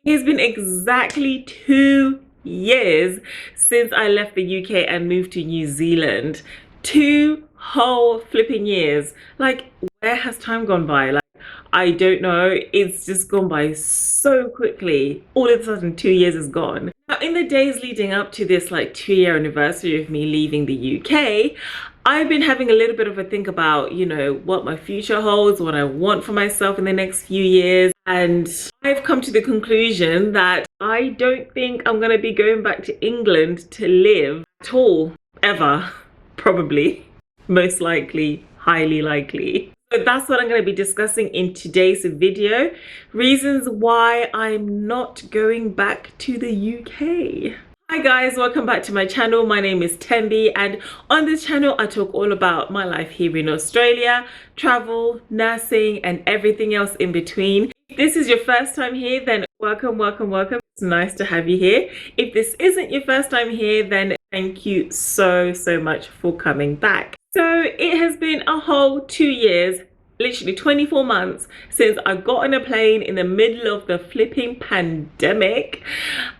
It's been exactly 2 years since I left the UK and moved to New Zealand. 2 whole flipping years. Like, where has time gone by? Like, I don't know. It's just gone by so quickly. All of a sudden, 2 years is gone. Now, in the days leading up to this like 2 year anniversary of me leaving the UK, I've been having a little bit of a think about, what my future holds, what I want for myself in the next few years. And I've come to the conclusion that I don't think I'm going to be going back to England to live at all, ever, probably, most likely, highly likely. So that's what I'm going to be discussing in today's video. Reasons why I'm not going back to the UK. Hi guys, welcome back to my channel. My name is Tembi, and on this channel I talk all about my life here in Australia, travel, nursing and everything else in between. If this is your first time here, then welcome. It's nice to have you here. If this isn't your first time here, then thank you so much for coming back. So it has been a whole 2 years, literally 24 months since I got on a plane in the middle of the flipping pandemic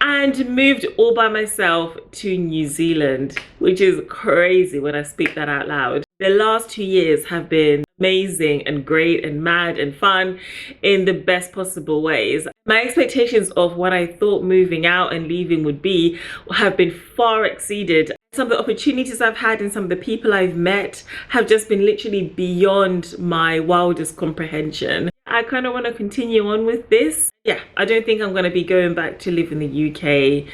and moved all by myself to New Zealand, which is crazy when I speak that out loud. The last 2 years have been amazing and great and mad and fun in the best possible ways. My expectations of what I thought moving out and leaving would be have been far exceeded. Some of the opportunities I've had and some of the people I've met have just been literally beyond my wildest comprehension. I kind of want to continue on with this. Yeah, I don't think I'm going to be going back to live in the UK.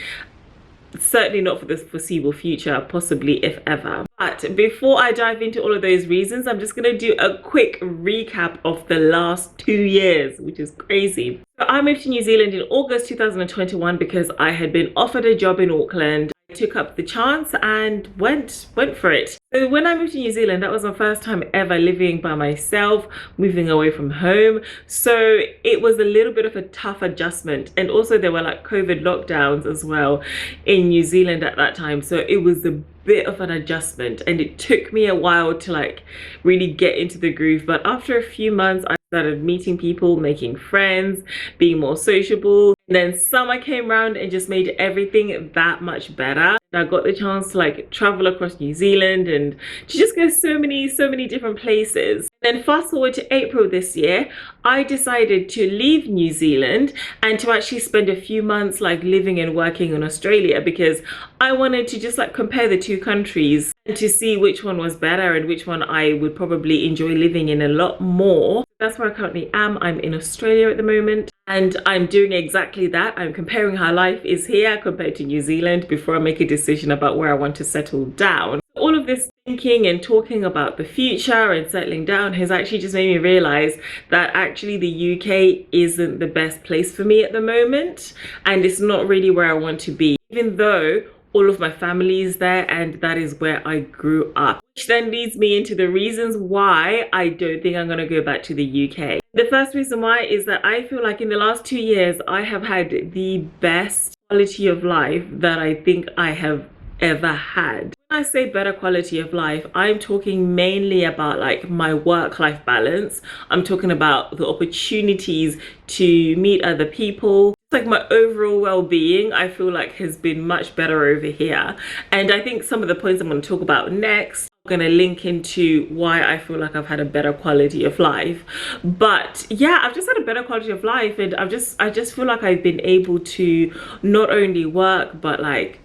Certainly not for the foreseeable future, possibly if ever. But before I dive into all of those reasons, I'm just going to do a quick recap of the last 2 years, which is crazy. So I moved to New Zealand in August 2021 because I had been offered a job in Auckland. I took up the chance and went for it. So when I moved to New Zealand, that was my first time ever living by myself, moving away from home. So it was a little bit of a tough adjustment. And also there were like COVID lockdowns as well in New Zealand at that time. So it was a bit of an adjustment and it took me a while to like really get into the groove. But after a few months, I started meeting people, making friends, being more sociable. And then summer came around and just made everything that much better. I got the chance to like travel across New Zealand and to just go so many different places. Then fast forward to April this year, I decided to leave New Zealand and to actually spend a few months like living and working in Australia because I wanted to just like compare the two countries and to see which one was better and which one I would probably enjoy living in a lot more. That's where I currently am. I'm in Australia at the moment and I'm doing exactly that. I'm comparing how life is here compared to New Zealand before I make a decision about where I want to settle down. All of this thinking and talking about the future and settling down has actually just made me realize that actually the UK isn't the best place for me at the moment, and it's not really where I want to be, even though all of my family is there and that is where I grew up. Which then leads me into the reasons why I don't think I'm going to go back to the UK. The first reason why is that I feel like in the last 2 years I have had the best quality of life that I think I have ever had. When I say better quality of life, I'm talking mainly about like my work-life balance. I'm talking about the opportunities to meet other people. Like my overall well-being, I feel like has been much better over here. And I think some of the points I'm going to talk about next are going to link into why I feel like I've had a better quality of life. But yeah, I've just had a better quality of life, and I just feel like I've been able to not only work but like,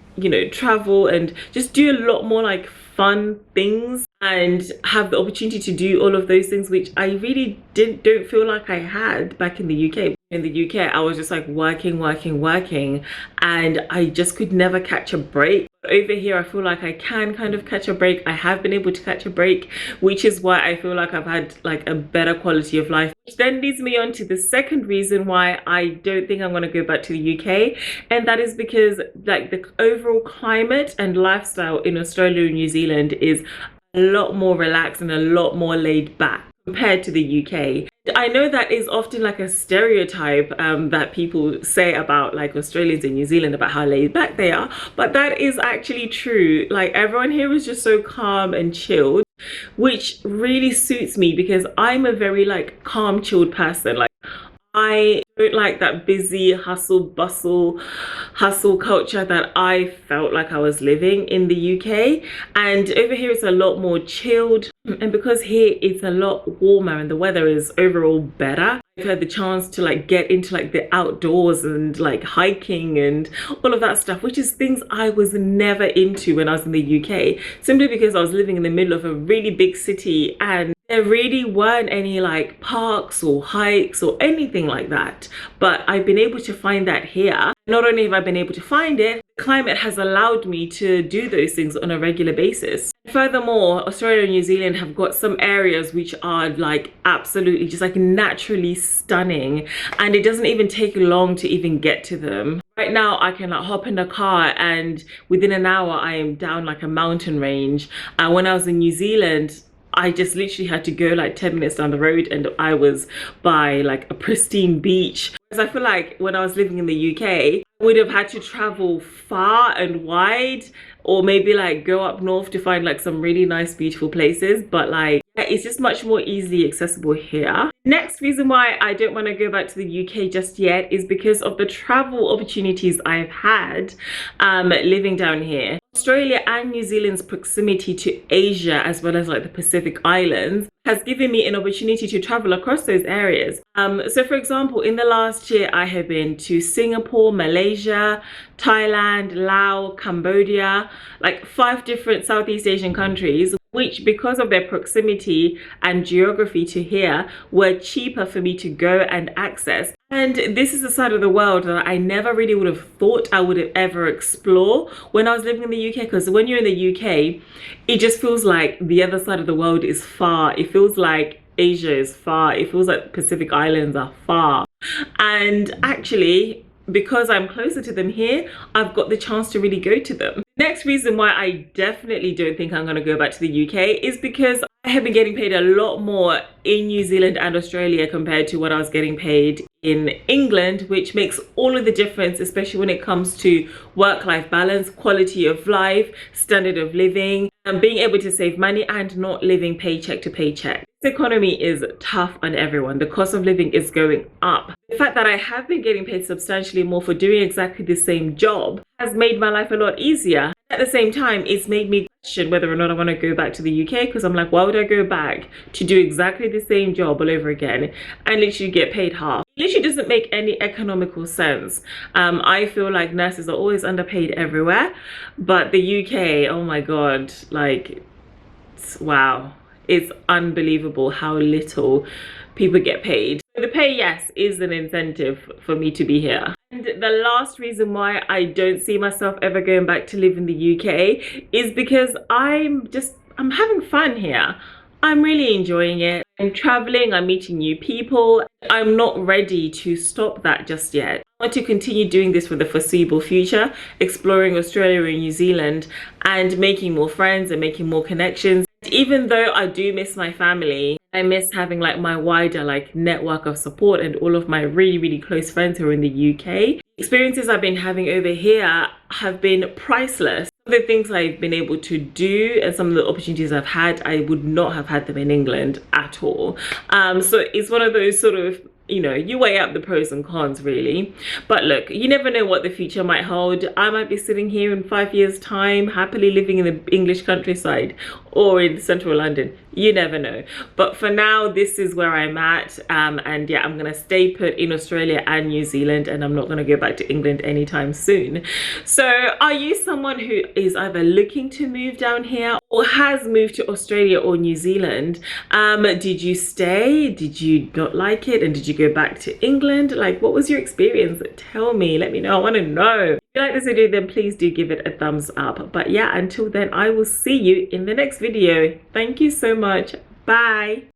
travel and just do a lot more like fun things and have the opportunity to do all of those things which I really don't feel like I had back in the UK. In the UK, I was just like working, and I just could never catch a break. Over here, I feel like I can kind of catch a break. I have been able to catch a break, which is why I feel like I've had like a better quality of life. Which then leads me on to the second reason why I don't think I'm going to go back to the UK, and that is because like the overall climate and lifestyle in Australia and New Zealand is a lot more relaxed and a lot more laid back compared to the UK. I know that is often like a stereotype that people say about like Australians in New Zealand about how laid back they are, but that is actually true. Like everyone here is just so calm and chilled, which really suits me because I'm a very like calm, chilled person. Like I don't like that busy hustle culture that I felt like I was living in the UK. And over here it's a lot more chilled. And because here it's a lot warmer and the weather is overall better, I've had the chance to like get into like the outdoors and like hiking and all of that stuff, which is things I was never into when I was in the UK, simply because I was living in the middle of a really big city and there really weren't any like parks or hikes or anything like that. But I've been able to find that here. Not only have I been able to find it, the climate has allowed me to do those things on a regular basis. Furthermore, Australia and New Zealand have got some areas which are like absolutely just like naturally stunning, and it doesn't even take long to even get to them. Right now I can like hop in the car and within an hour I am down like a mountain range. When I was in New Zealand, I just literally had to go like 10 minutes down the road and I was by like a pristine beach. Whereas I feel like when I was living in the UK, I would have had to travel far and wide, or maybe like go up north to find like some really nice beautiful places. But like, yeah, it's just much more easily accessible here. Next reason why I don't want to go back to the UK just yet is because of the travel opportunities I've had living down here. Australia and New Zealand's proximity to Asia, as well as like the Pacific Islands, has given me an opportunity to travel across those areas. So for example, in the last year, I have been to Singapore, Malaysia, Thailand, Laos, Cambodia, like 5 different Southeast Asian countries, which because of their proximity and geography to here were cheaper for me to go and access. And this is a side of the world that I never really would have thought I would have ever explore when I was living in the UK, because when you're in the UK, it just feels like the other side of the world is far. It feels like Asia is far. It feels like Pacific Islands are far. And actually, because I'm closer to them here, I've got the chance to really go to them. Next reason why I definitely don't think I'm going to go back to the UK is because I have been getting paid a lot more in New Zealand and Australia compared to what I was getting paid in England, which makes all of the difference, especially when it comes to work-life balance, quality of life, standard of living, and being able to save money and not living paycheck to paycheck. This economy is tough on everyone. The cost of living is going up. The fact that I have been getting paid substantially more for doing exactly the same job has made my life a lot easier. At the same time, it's made me question whether or not I want to go back to the UK, because I'm like, why would I go back to do exactly the same job all over again and literally get paid half? It literally doesn't make any economical sense. I feel like nurses are always underpaid everywhere, but the UK, oh my God, like, wow, it's unbelievable how little people get paid. The pay, yes, is an incentive for me to be here. And the last reason why I don't see myself ever going back to live in the UK is because I'm having fun here. I'm really enjoying it. I'm traveling, I'm meeting new people. I'm not ready to stop that just yet. I want to continue doing this for the foreseeable future, exploring Australia and New Zealand and making more friends and making more connections. Even though I do miss my family, I miss having like my wider like network of support and all of my really, really close friends who are in the UK. Experiences I've been having over here have been priceless. The things I've been able to do and some of the opportunities I've had, I would not have had them in England at all. So it's one of those sort of, you know, you weigh up the pros and cons really. But look, you never know what the future might hold. I might be sitting here in 5 years time happily living in the English countryside or in central London. You never know. But for now, this is where I'm at, and yeah, I'm gonna stay put in Australia and New Zealand, and I'm not gonna go back to England anytime soon. So are you someone who is either looking to move down here or has moved to Australia or New Zealand? Did you stay? Did you not like it? And did you go back to England? Like, what was your experience? Tell me, let me know. I want to know. If you like this video, then please do give it a thumbs up. But yeah, until then, I will see you in the next video. Thank you so much. Bye.